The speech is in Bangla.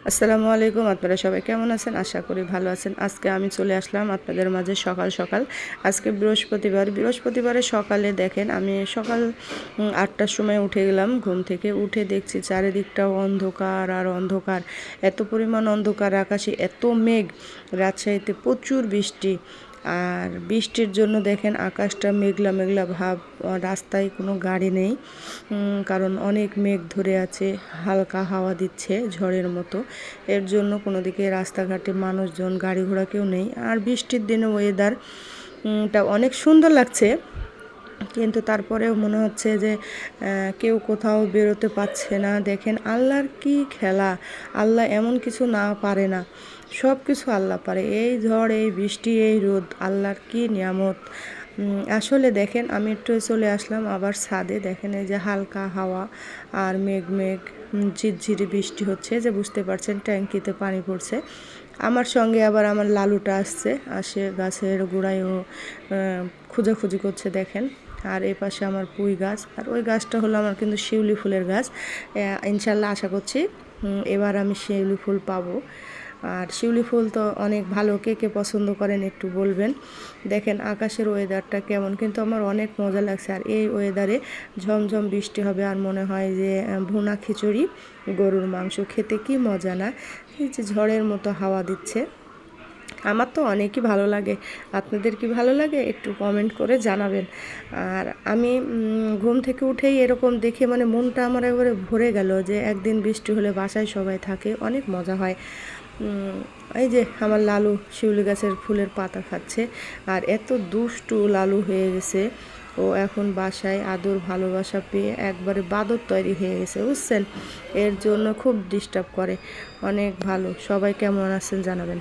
আসসালামু আলাইকুম। আপনারা সবাই কেমন আছেন? আশা করি ভালো আছেন। আজকে আমি চলে আসলাম আপনাদের মাঝে সকাল সকাল। আজকে বৃহস্পতিবারের সকালে দেখেন আমি সকাল ৮টার সময় উঠে গেলাম ঘুম থেকে। উঠে দেখছি চারিদিকটাও অন্ধকার আর অন্ধকার। এত পরিমাণ অন্ধকার, আকাশে এত মেঘ। রাজশাহীতে প্রচুর বৃষ্টি। আর বৃষ্টির জন্য দেখেন আকাশটা মেঘলা মেঘলা ভাব। রাস্তায় কোনো গাড়ি নেই, কারণ অনেক মেঘ ধরে আছে। হালকা হাওয়া দিচ্ছে ঝড়ের মতো। এর জন্য কোনো দিকে রাস্তাঘাটে মানুষজন, গাড়ি ঘোড়া কেউ নেই। আর বৃষ্টির দিনে ওয়েদারটা অনেক সুন্দর লাগছে, কিন্তু তারপরেও মনে হচ্ছে যে কেউ কোথাও বেরোতে পারছে না। দেখেন আল্লাহর কি খেলা! আল্লাহ এমন কিছু না পারে না, সব কিছু আল্লাহ পারে। এই ঝড়, এই বৃষ্টি, এই রোদ, আল্লাহর কি নিয়ামত! আসলে দেখেন আমি একটু চলে আসলাম আবার ছাদে। দেখেন এই যে হালকা হাওয়া আর মেঘ মেঘ, ঝিরঝিরি বৃষ্টি হচ্ছে, যে বুঝতে পারছেন ট্যাঙ্কিতে পানি পড়ছে। আমার সঙ্গে আবার আমার লালুটা আসে গাছের গোড়ায়ও খোঁজাখুঁজি করছে দেখেন। আর এই পাশে আমার পুঁই গাছ, আর ওই গাছটা হলো আমার কিন্তু শিউলি ফুলের গাছ। ইনশাল্লাহ আশা করছি এবার আমি শিউলি ফুল পাবো। আর শিউলি ফুল তো অনেক ভালো, কে কে পছন্দ করেন একটু বলবেন। দেখেন আকাশের ওয়েদারটা কেমন, কিন্তু আমার অনেক মজা লাগছে। আর এই ওয়েদারে ঝমঝম বৃষ্টি হবে, আর মনে হয় যে ভুনা খিচুড়ি, গরুর মাংস খেতে কি মজা না! এই যে ঝড়ের মতো হাওয়া দিচ্ছে, আমার তো অনেকই ভালো লাগে। আপনাদের কি ভালো লাগে একটু কমেন্ট করে জানাবেন। আর আমি ঘুম থেকে উঠেই এরকম দেখে মানে মনটা আমার একবারে ভরে গেল, যে একদিন বৃষ্টি হলে বাসায় সবাই থাকে, অনেক মজা হয়। এই যে আমার লালু শিউলি গাছের ফুলের পাতা খাচ্ছে। আর এত দুষ্টু লালু হয়ে গেছে, ও এখন বাসায় আদর ভালোবাসা পেয়ে একবারে বাদর তৈরি হয়ে গেছে, বুঝছেন? এর জন্য খুব ডিস্টার্ব করে। অনেক ভালো। সবাই কেমন আছেন জানাবেন।